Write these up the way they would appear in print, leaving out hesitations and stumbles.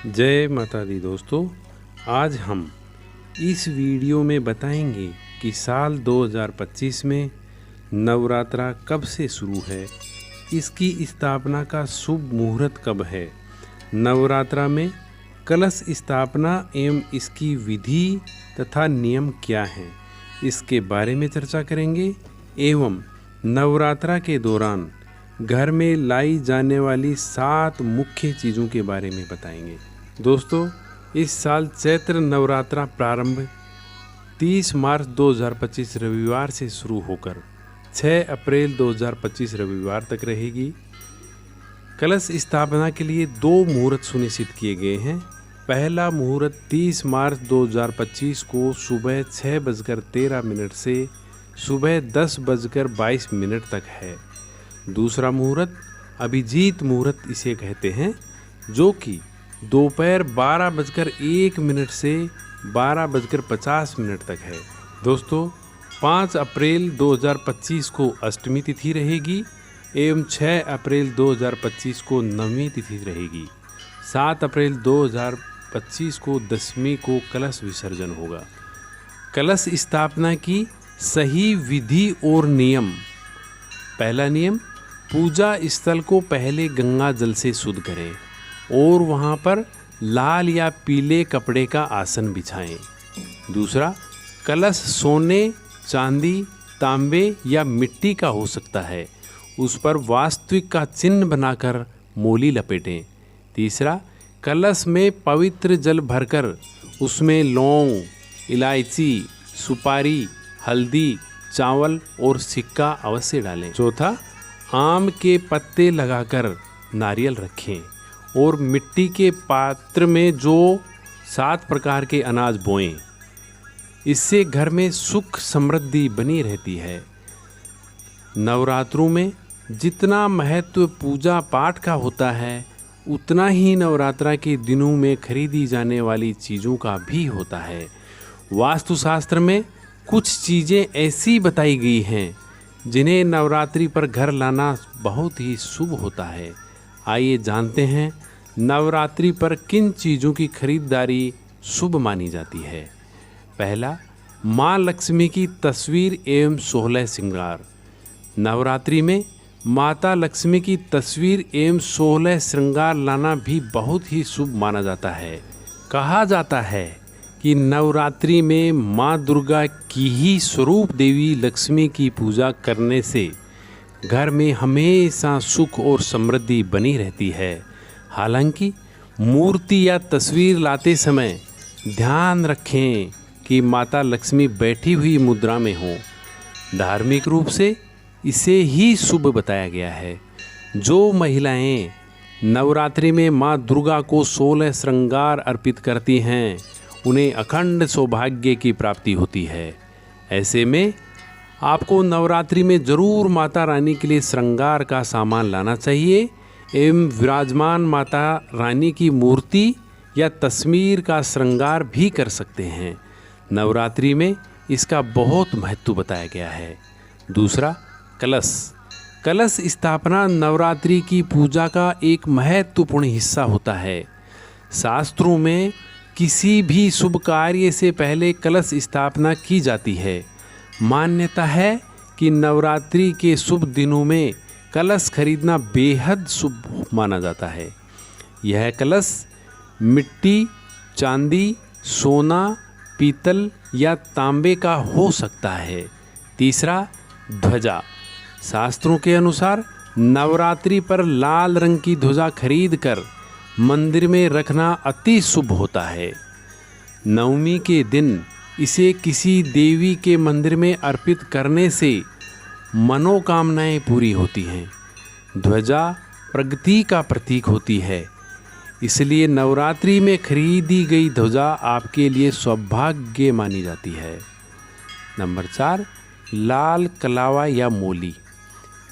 जय माता दी दोस्तों, आज हम इस वीडियो में बताएंगे कि साल 2025 में नवरात्रा कब से शुरू है, इसकी स्थापना का शुभ मुहूर्त कब है, नवरात्रा में कलश स्थापना एवं इसकी विधि तथा नियम क्या हैं, इसके बारे में चर्चा करेंगे एवं नवरात्रा के दौरान घर में लाई जाने वाली 7 मुख्य चीज़ों के बारे में बताएंगे। दोस्तों, इस साल चैत्र नवरात्रा प्रारंभ 30 मार्च 2025 रविवार से शुरू होकर 6 अप्रैल 2025 रविवार तक रहेगी। कलश स्थापना के लिए 2 मुहूर्त सुनिश्चित किए गए हैं। पहला मुहूर्त 30 मार्च 2025 को सुबह 6:13 से सुबह 10:22 तक है। दूसरा मुहूर्त अभिजीत मुहूर्त इसे कहते हैं, जो कि दोपहर 12:01 से 12:50 तक है। दोस्तों, 5 अप्रैल 2025 को अष्टमी तिथि रहेगी एवं 6 अप्रैल 2025 को नवमी तिथि रहेगी। 7 अप्रैल 2025 को दशमी को कलश विसर्जन होगा। कलश स्थापना की सही विधि और नियम। पहला नियम, पूजा स्थल को पहले गंगा जल से शुद्ध करें और वहाँ पर लाल या पीले कपड़े का आसन बिछाएं। दूसरा, कलश सोने, चांदी, तांबे या मिट्टी का हो सकता है, उस पर वास्तविक का चिन्ह बनाकर मोली लपेटें। तीसरा, कलश में पवित्र जल भरकर उसमें लौंग, इलायची, सुपारी, हल्दी, चावल और सिक्का अवश्य डालें। चौथा, आम के पत्ते लगाकर नारियल रखें और मिट्टी के पात्र में जो 7 प्रकार के अनाज बोएं। इससे घर में सुख समृद्धि बनी रहती है। नवरात्रों में जितना महत्व पूजा पाठ का होता है, उतना ही नवरात्रा के दिनों में खरीदी जाने वाली चीज़ों का भी होता है। वास्तुशास्त्र में कुछ चीज़ें ऐसी बताई गई हैं जिन्हें नवरात्रि पर घर लाना बहुत ही शुभ होता है। आइए जानते हैं नवरात्रि पर किन चीज़ों की खरीदारी शुभ मानी जाती है। पहला, माँ लक्ष्मी की तस्वीर एवं 16 श्रृंगार। नवरात्रि में माता लक्ष्मी की तस्वीर एवं 16 श्रृंगार लाना भी बहुत ही शुभ माना जाता है। कहा जाता है कि नवरात्रि में माँ दुर्गा की ही स्वरूप देवी लक्ष्मी की पूजा करने से घर में हमेशा सुख और समृद्धि बनी रहती है। हालांकि मूर्ति या तस्वीर लाते समय ध्यान रखें कि माता लक्ष्मी बैठी हुई मुद्रा में हो। धार्मिक रूप से इसे ही शुभ बताया गया है। जो महिलाएं नवरात्रि में माँ दुर्गा को 16 श्रृंगार अर्पित करती हैं, उन्हें अखंड सौभाग्य की प्राप्ति होती है। ऐसे में आपको नवरात्रि में जरूर माता रानी के लिए श्रृंगार का सामान लाना चाहिए एवं विराजमान माता रानी की मूर्ति या तस्वीर का श्रृंगार भी कर सकते हैं। नवरात्रि में इसका बहुत महत्व बताया गया है। दूसरा, कलश। कलश स्थापना नवरात्रि की पूजा का एक महत्वपूर्ण हिस्सा होता है। शास्त्रों में किसी भी शुभ कार्य से पहले कलश स्थापना की जाती है। मान्यता है कि नवरात्रि के शुभ दिनों में कलश खरीदना बेहद शुभ माना जाता है। यह कलश मिट्टी, चांदी, सोना, पीतल या तांबे का हो सकता है। तीसरा, ध्वजा। शास्त्रों के अनुसार नवरात्रि पर लाल रंग की ध्वजा खरीदकर मंदिर में रखना अति शुभ होता है। नवमी के दिन इसे किसी देवी के मंदिर में अर्पित करने से मनोकामनाएं पूरी होती हैं। ध्वजा प्रगति का प्रतीक होती है, इसलिए नवरात्रि में खरीदी गई ध्वजा आपके लिए सौभाग्य मानी जाती है। नंबर 4, लाल कलावा या मोली।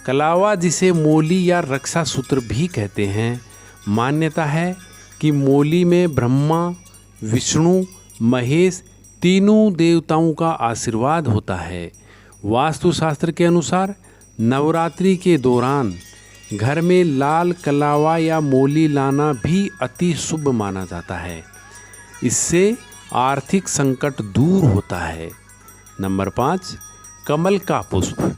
कलावा, जिसे मोली या रक्षा सूत्र भी कहते हैं, मान्यता है कि मोली में ब्रह्मा, विष्णु, महेश तीनों देवताओं का आशीर्वाद होता है। वास्तुशास्त्र के अनुसार नवरात्रि के दौरान घर में लाल कलावा या मोली लाना भी अति शुभ माना जाता है। इससे आर्थिक संकट दूर होता है। नंबर 5, कमल का पुष्प।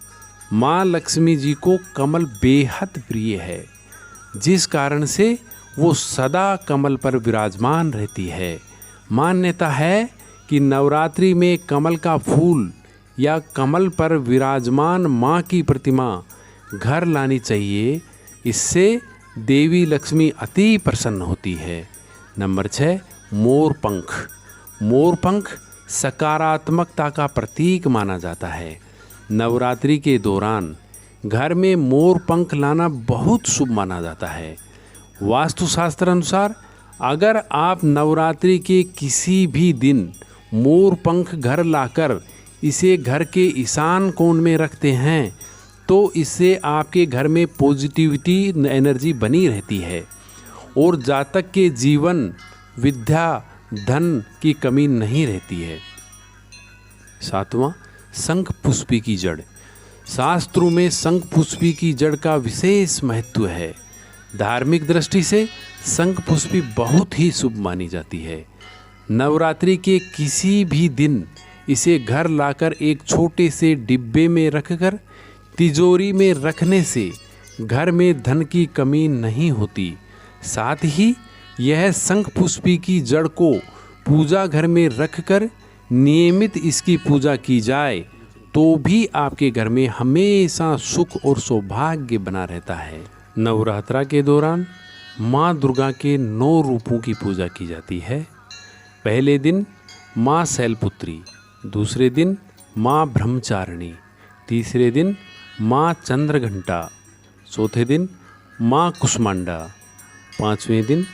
माँ लक्ष्मी जी को कमल बेहद प्रिय है, जिस कारण से वो सदा कमल पर विराजमान रहती है। मान्यता है कि नवरात्रि में कमल का फूल या कमल पर विराजमान माँ की प्रतिमा घर लानी चाहिए। इससे देवी लक्ष्मी अति प्रसन्न होती है। नंबर 6, मोर पंख। मोर पंख सकारात्मकता का प्रतीक माना जाता है। नवरात्रि के दौरान घर में मोर पंख लाना बहुत शुभ माना जाता है। वास्तुशास्त्र अनुसार अगर आप नवरात्रि के किसी भी दिन मोर पंख घर लाकर इसे घर के ईशान कोण में रखते हैं तो इससे आपके घर में पॉजिटिविटी एनर्जी बनी रहती है और जातक के जीवन, विद्या, धन की कमी नहीं रहती है। 7वां, शंख पुष्पी की जड़। शास्त्रों में शंख पुष्पी की जड़ का विशेष महत्व है। धार्मिक दृष्टि से शंख पुष्पी बहुत ही शुभ मानी जाती है। नवरात्रि के किसी भी दिन इसे घर लाकर एक छोटे से डिब्बे में रखकर तिजोरी में रखने से घर में धन की कमी नहीं होती। साथ ही यह शंख पुष्पी की जड़ को पूजा घर में रखकर नियमित इसकी पूजा की जाए तो भी आपके घर में हमेशा सुख और सौभाग्य बना रहता है। नवरात्रा के दौरान माँ दुर्गा के 9 रूपों की पूजा की जाती है। पहले दिन माँ शैलपुत्री, दूसरे दिन माँ ब्रह्मचारिणी, तीसरे दिन माँ चंद्रघंटा, चौथे दिन माँ कुष्मांडा, 5वें दिन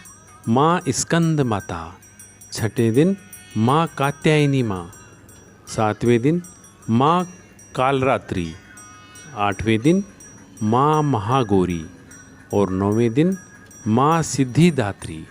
माँ स्कंद माता, छठे दिन माँ कात्यायनी माँ, 7वें दिन माँ कालरात्रि, 8वें दिन माँ महागौरी और 9वें दिन माँ सिद्धिदात्री।